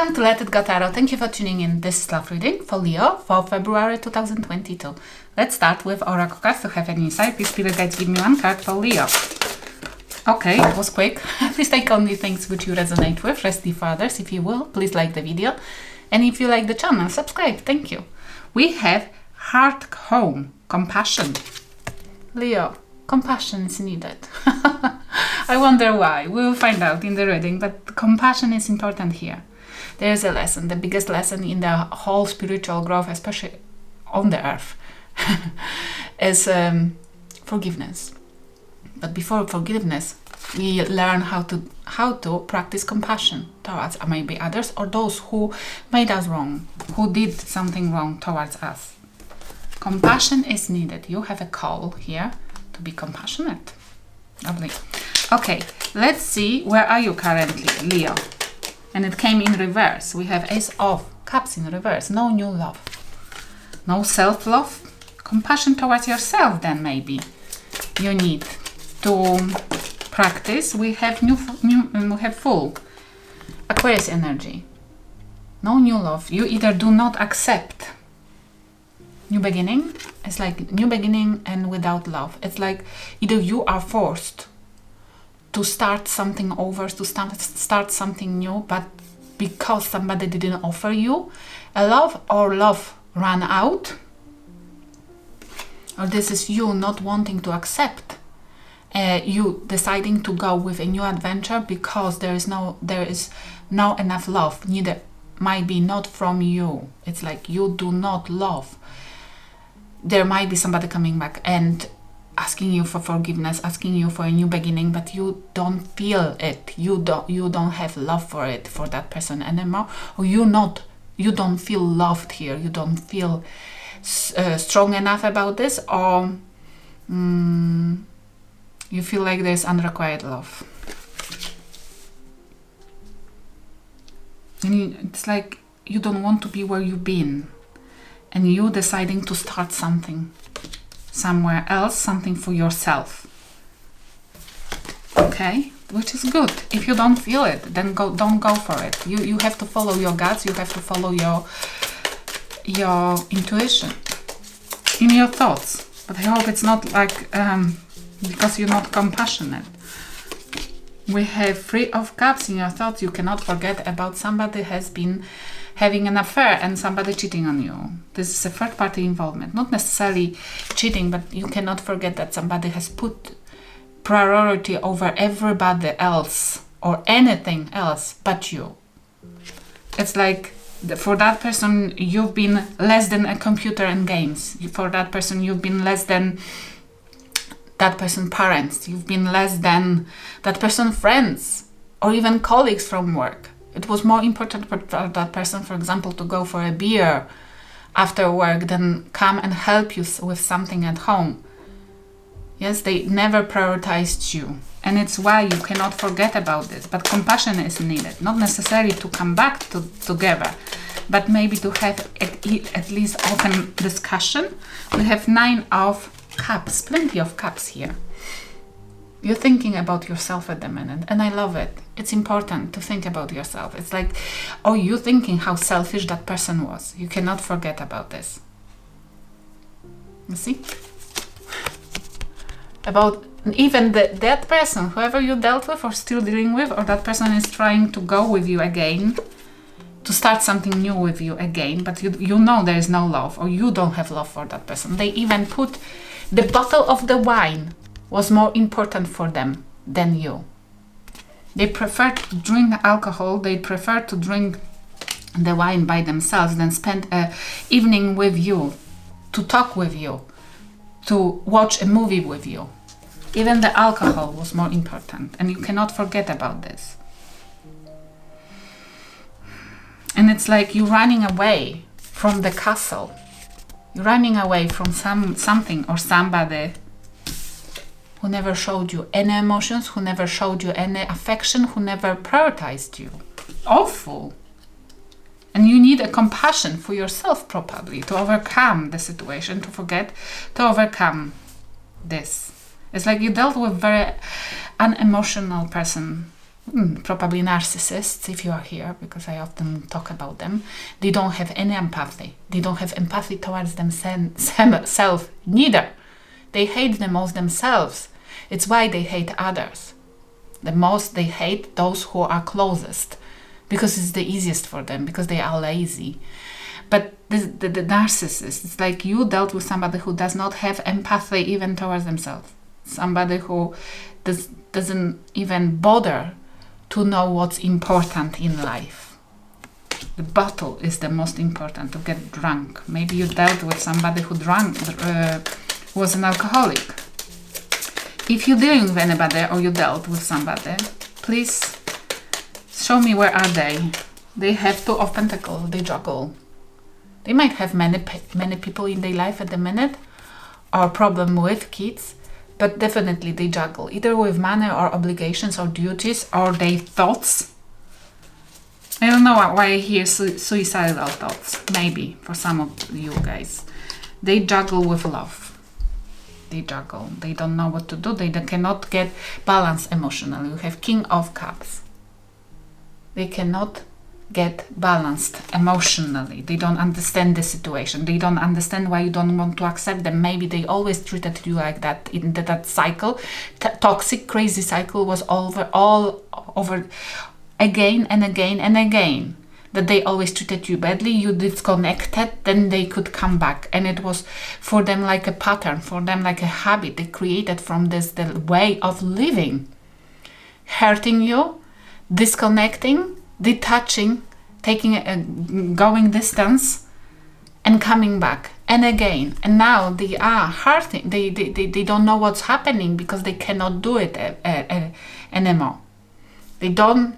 Welcome to Let It Go Tarot. Thank you for tuning in. This is love reading for Leo for February 2022. Let's start with Oracle cards to have an insight. Please, spirit guides, give me one card for Leo. Okay, it was quick. Please take only things which you resonate with. Rest leave for others. If you will, please like the video. And if you like the channel, subscribe. Thank you. We have Heart Home, Compassion. Leo, compassion is needed. I wonder why. We will find out in the reading, but compassion is important here. There is a lesson, the biggest lesson in the whole spiritual growth, especially on the earth, is forgiveness. But before forgiveness, we learn how to practice compassion towards maybe others or those who made us wrong, who did something wrong towards us. Compassion is needed. You have a call here to be compassionate. Lovely. Okay, let's see, where are you currently, Leo? And it came in reverse. We have Ace of Cups in reverse. No new love. No self-love. Compassion towards yourself then maybe you need to practice. We have we have full Aquarius energy. No new love. You either do not accept new beginning. It's like new beginning and without love. It's like either you are forced to start something over, to start something new, but because somebody didn't offer you a love, or love ran out, or this is you not wanting to accept, you deciding to go with a new adventure because there is no enough love, neither might be not from you. It's like you do not love. There might be somebody coming back and asking you for forgiveness, asking you for a new beginning, but you don't feel it. You don't have love for it, for that person anymore, or you don't feel loved here. You don't feel strong enough about this, or you feel like there's unrequited love. And it's like you don't want to be where you've been, and you deciding to start something somewhere else, something for yourself. Okay, which is good. If you don't feel it, then don't go for it. You have to follow your guts. You have to follow your intuition in your thoughts. But I hope it's not like because you're not compassionate. We have Three of Cups in your thoughts. You cannot forget about somebody has been having an affair and somebody cheating on you. This is a third party involvement, not necessarily cheating, but you cannot forget that somebody has put priority over everybody else or anything else but you. It's like for that person you've been less than a computer and games. For that person you've been less than that person parents. You've been less than that person friends or even colleagues from work. It was more important for that person, for example, to go for a beer after work than come and help you with something at home. Yes, they never prioritized you. And it's why you cannot forget about this. But compassion is needed. Not necessarily to come back together, but maybe to have at least open discussion. We have Nine of Cups, plenty of cups here. You're thinking about yourself at the minute, and I love it. It's important to think about yourself. It's like, oh, you're thinking how selfish that person was. You cannot forget about this. You see? About even that person, whoever you dealt with or still dealing with, or that person is trying to go with you again, to start something new with you again, but you know there is no love, or you don't have love for that person. They even put the bottle of the wine was more important for them than you. They prefer to drink alcohol, they prefer to drink the wine by themselves than spend an evening with you, to talk with you, to watch a movie with you. Even the alcohol was more important, and you cannot forget about this. And it's like you're running away from the castle. You're running away from something or somebody who never showed you any emotions, who never showed you any affection, who never prioritized you. Awful. And you need a compassion for yourself probably to overcome the situation, to overcome this. It's like you dealt with very unemotional person probably narcissists, if you are here, because I often talk about them. They don't have any empathy. They don't have empathy towards themselves neither. They hate the most themselves. It's why they hate others. The most they hate those who are closest, because it's the easiest for them, because they are lazy. But the narcissist, it's like you dealt with somebody who does not have empathy even towards themselves. Somebody who doesn't even bother to know what's important in life. The bottle is the most important, to get drunk. Maybe you dealt with somebody who was an alcoholic. If you're dealing with anybody or you dealt with somebody, please show me where are they. They have two of pentacles, they juggle. They might have many people in their life at the minute, or problem with kids, but definitely they juggle, either with money or obligations or duties or their thoughts. I don't know why I hear suicidal thoughts, maybe for some of you guys. They juggle with love. They juggle. They don't know what to do. They cannot get balance emotionally. You have King of Cups. They cannot get balanced emotionally. They don't understand the situation. They don't understand why you don't want to accept them. Maybe they always treated you like that. In that cycle, toxic, crazy cycle was all over again and again and again. That they always treated you badly, you disconnected, then they could come back. And it was for them like a pattern, for them like a habit they created from this the way of living. Hurting you, disconnecting, detaching, taking going distance, and coming back. And again. And now they are hurting. They don't know what's happening because they cannot do it anymore. They don't.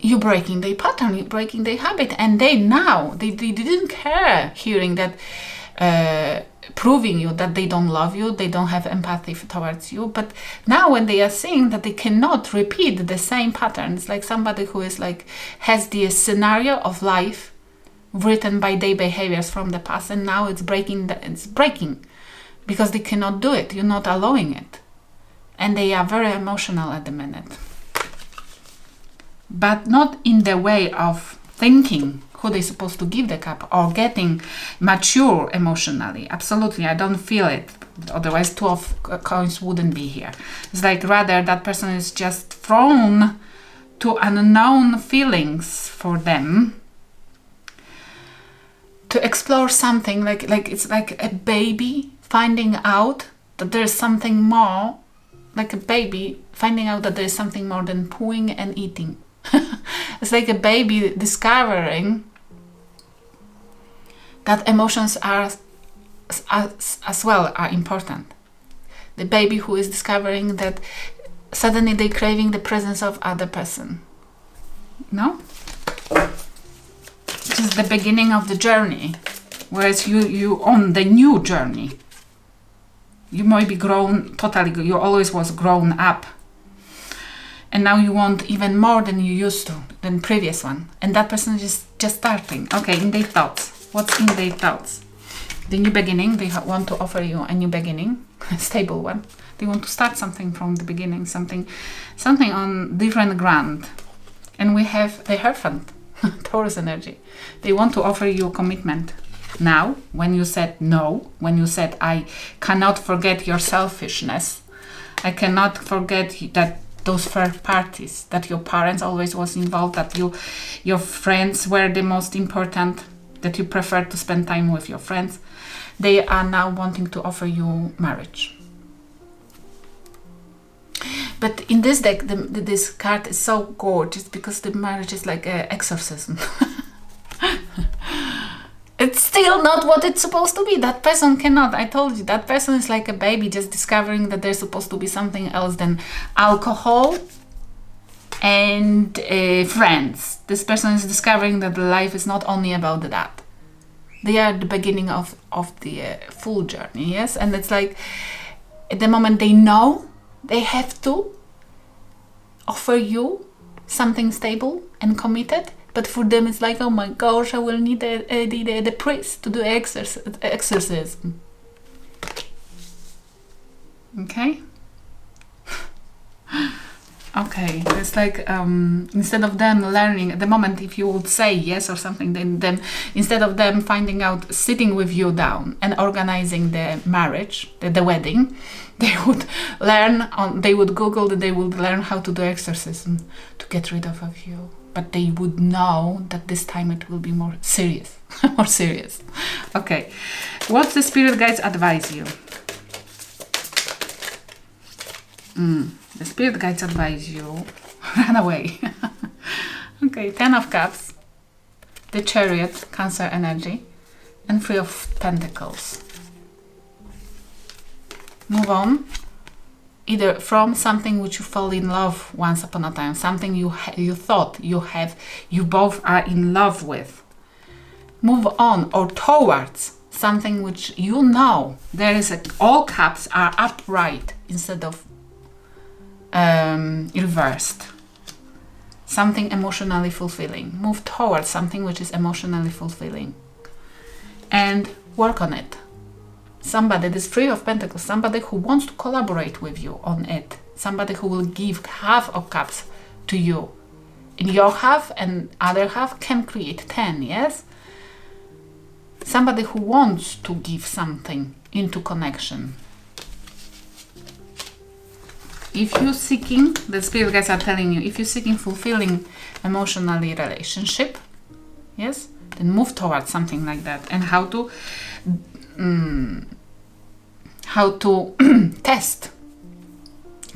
You're breaking their pattern, you're breaking their habit, and they didn't care hearing that, proving you that they don't love you, they don't have empathy towards you. But now when they are seeing that they cannot repeat the same pattern, it's like somebody who is like has the scenario of life written by their behaviors from the past, and now it's breaking because they cannot do it. You're not allowing it, and they are very emotional at the minute. But not in the way of thinking who they're supposed to give the cup or getting mature emotionally. Absolutely, I don't feel it. Otherwise, Two of Coins wouldn't be here. It's like rather that person is just thrown to unknown feelings for them to explore something like it's like a baby finding out that there's something more, like a baby finding out that there's something more than pooing and eating. It's like a baby discovering that emotions are as well are important. The baby who is discovering that suddenly they're craving the presence of other person. No? Which is the beginning of the journey. Whereas you on the new journey. You might be grown totally, you always was grown up. And now you want even more than you used to, than previous one. And that person is just starting. Okay, in their thoughts. What's in their thoughts? The new beginning, they want to offer you a new beginning, a stable one. They want to start something from the beginning, something on different ground. And we have the Hierophant, Taurus energy. They want to offer you a commitment. Now, when you said no, when you said, I cannot forget your selfishness, I cannot forget that those third parties, that your parents always was involved, that your friends were the most important, that you prefer to spend time with your friends, they are now wanting to offer you marriage. But in this deck, this card is so gorgeous because the marriage is like an exorcism. It's still not what it's supposed to be. That person cannot. I told you, that person is like a baby just discovering that there's supposed to be something else than alcohol and friends. This person is discovering that life is not only about that. They are the beginning of the full journey, yes? And it's like, at the moment they know they have to offer you something stable and committed, but for them it's like, oh my gosh, I will need the priest to do exorcism. Okay? Okay. Okay, it's like instead of them learning at the moment, if you would say yes or something, then instead of them finding out, sitting with you down and organizing the marriage, the wedding, they would learn they would Google, they would learn how to do exorcism to get rid of you. But they would know that this time it will be more serious, more serious. Okay, what the spirit guides advise you? The spirit guides advise you run away. Okay, 10 of Cups, the Chariot, Cancer energy, and 3 of Pentacles. Move on, either from something which you fall in love once upon a time, something you thought you both are in love with. Move on, or towards something which you know there is all cups are upright instead of reversed. Something emotionally fulfilling. Move towards something which is emotionally fulfilling and work on it. Somebody, this 3 of Pentacles, somebody who wants to collaborate with you on it, somebody who will give half of cups to you, and your half and other half can create 10, yes? Somebody who wants to give something into connection. If you're seeking, the spirit guides are telling you, if you're seeking fulfilling emotionally relationship, yes, then move towards something like that. And how to test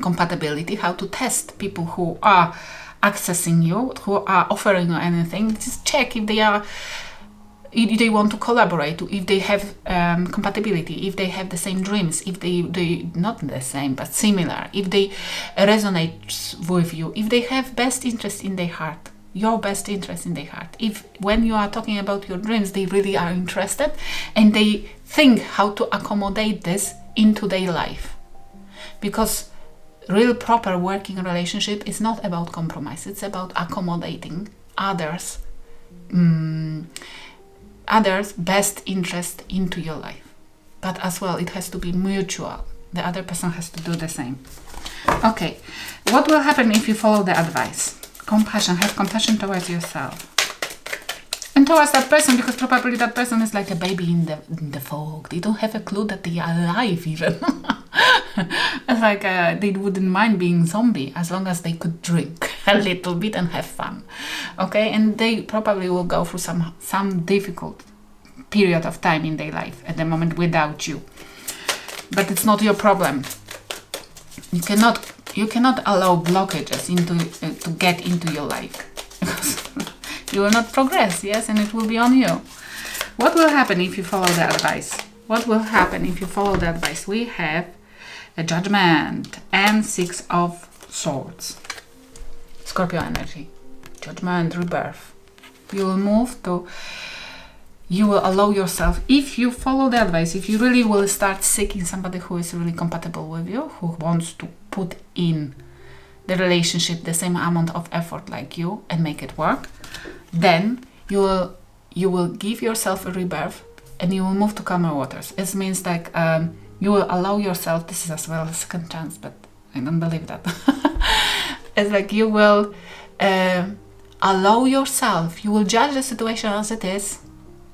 compatibility, how to test people who are accessing you, who are offering you anything. Just check if they are, if they want to collaborate, if they have compatibility, if they have the same dreams, if they not the same but similar, if they resonate with you, if they have best interest in their heart, your best interest in their heart. If when you are talking about your dreams, they really are interested and they think how to accommodate this into their life. Because real proper working relationship is not about compromise, it's about accommodating others' best interest into your life. But as well, it has to be mutual. The other person has to do the same. Okay, what will happen if you follow the advice? Compassion, have compassion towards yourself and towards that person, because probably that person is like a baby in the fog. They don't have a clue that they are alive even. It's like they wouldn't mind being zombie as long as they could drink a little bit and have fun. Okay, and they probably will go through some difficult period of time in their life at the moment without you. But it's not your problem. You cannot allow blockages to get into your life, because you will not progress, yes, and it will be on you. What will happen if you follow the advice? What will happen if you follow the advice? We have a Judgment and 6 of Swords. Scorpio energy. Judgment, rebirth. You will allow yourself, if you follow the advice, if you really will start seeking somebody who is really compatible with you, who wants to put in the relationship the same amount of effort like you and make it work, then you will give yourself a rebirth and you will move to calmer waters. It means like you will allow yourself, this is as well a second chance, but I don't believe that. It's like you will allow yourself, you will judge the situation as it is,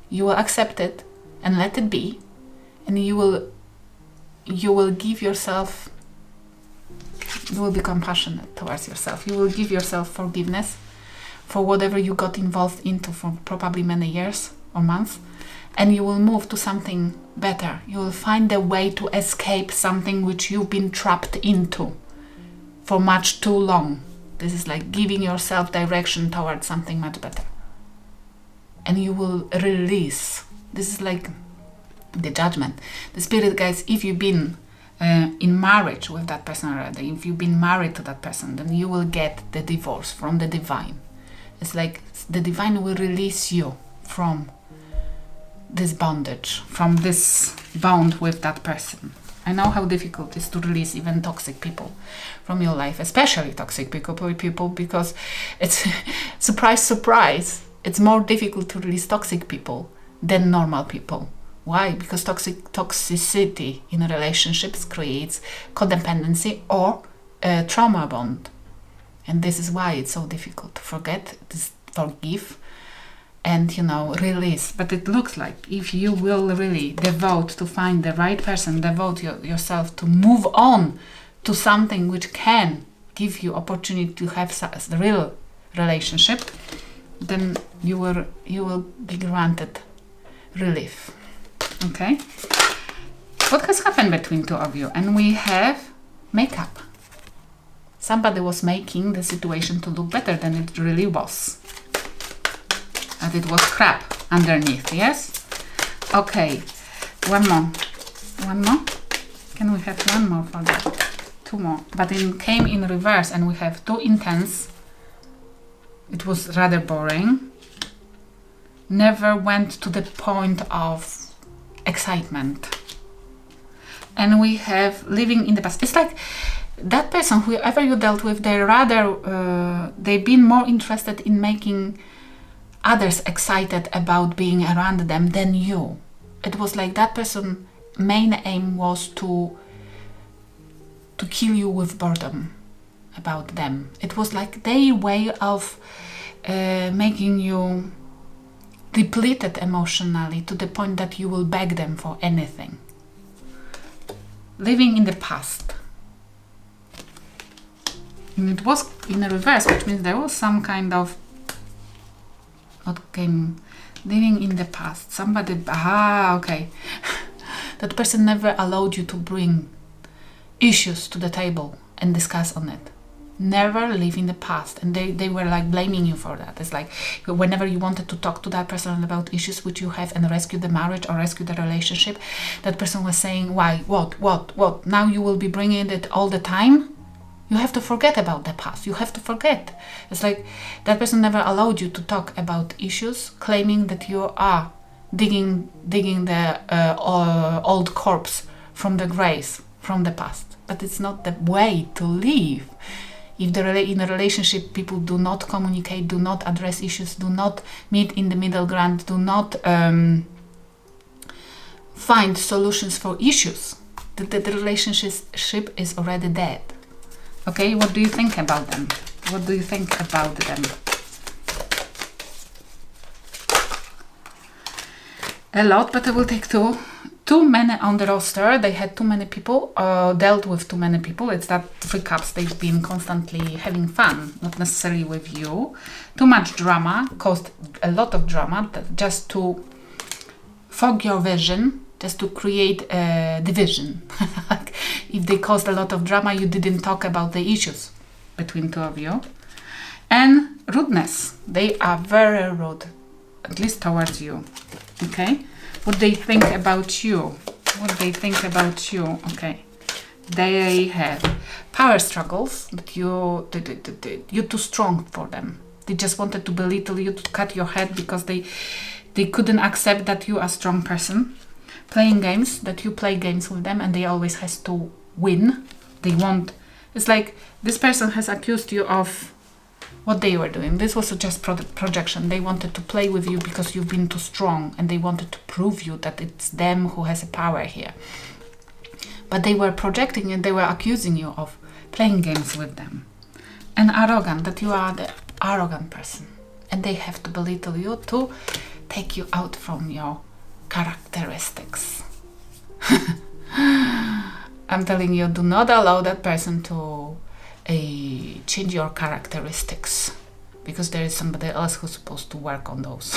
you will accept it and let it be, and you will give yourself, you will be compassionate towards yourself. You will give yourself forgiveness for whatever you got involved into for probably many years or months, and you will move to something better. You will find a way to escape something which you've been trapped into for much too long. This is like giving yourself direction towards something much better. And you will release. This is like the Judgment. The spirit guides, if you've been in marriage with that person already, if you've been married to that person, then you will get the divorce from the divine. It's like the divine will release you from this bondage, from this bond with that person. I know how difficult it is to release even toxic people from your life, especially toxic people, because it's surprise, surprise. It's more difficult to release toxic people than normal people. Why? Because toxicity in relationships creates codependency or a trauma bond. And this is why it's so difficult to forget, forgive, and release. But it looks like if you will really devote to find the right person, devote yourself to move on to something which can give you opportunity to have the real relationship, then you will be granted relief. Okay, what has happened between two of you? And we have makeup. Somebody was making the situation to look better than it really was. And it was crap underneath, yes? Okay, one more. Can we have one more for that? Two more. But it came in reverse, and we have too intense. It was rather boring. Never went to the point of excitement. And we have living in the past. It's like that person, whoever you dealt with, they've been more interested in making others excited about being around them than you. It was like that person's main aim was to kill you with boredom about them. It was like their way of making you depleted emotionally to the point that you will beg them for anything. Living in the past. And it was in a reverse, which means there was some kind of living in the past. Somebody, okay. That person never allowed you to bring issues to the table and discuss on it. Never live in the past. And they were like blaming you for that. It's like whenever you wanted to talk to that person about issues which you have and rescue the marriage or rescue the relationship, that person was saying, why, what? Now you will be bringing it all the time? You have to forget about the past. You have to forget. It's like that person never allowed you to talk about issues, claiming that you are digging the old corpse from the graves, from the past. But it's not the way to live. If in a relationship people do not communicate, do not address issues, do not meet in the middle ground, do not find solutions for issues, the relationship is already dead. Okay, what do you think about them? What do you think about them? A lot, but I will take two. Too many on the roster. They had too many people, dealt with too many people. It's that 3 cups. They've been constantly having fun, not necessarily with you. Too much drama, caused a lot of drama, just to fog your vision, just to create a division. If they caused a lot of drama, you didn't talk about the issues between two of you. And rudeness. They are very rude, at least towards you. Okay? What they think about you. Okay. They have power struggles, that you're too strong for them. They just wanted to belittle you, to cut your head because they couldn't accept that you are a strong person. Playing games, that you play games with them and they always has to win. It's like this person has accused you of what they were doing. This was just projection. They wanted to play with you because you've been too strong and they wanted to prove you that it's them who has a power here. But they were projecting and they were accusing you of playing games with them. And arrogant, that you are the arrogant person. And they have to belittle you to take you out from your characteristics. I'm telling you, do not allow that person to change your characteristics, because there is somebody else who's supposed to work on those.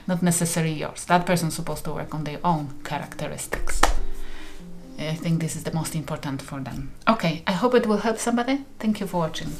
Not necessarily yours. That person's supposed to work on their own characteristics. I think this is the most important for them. Okay, I hope it will help somebody. Thank you for watching.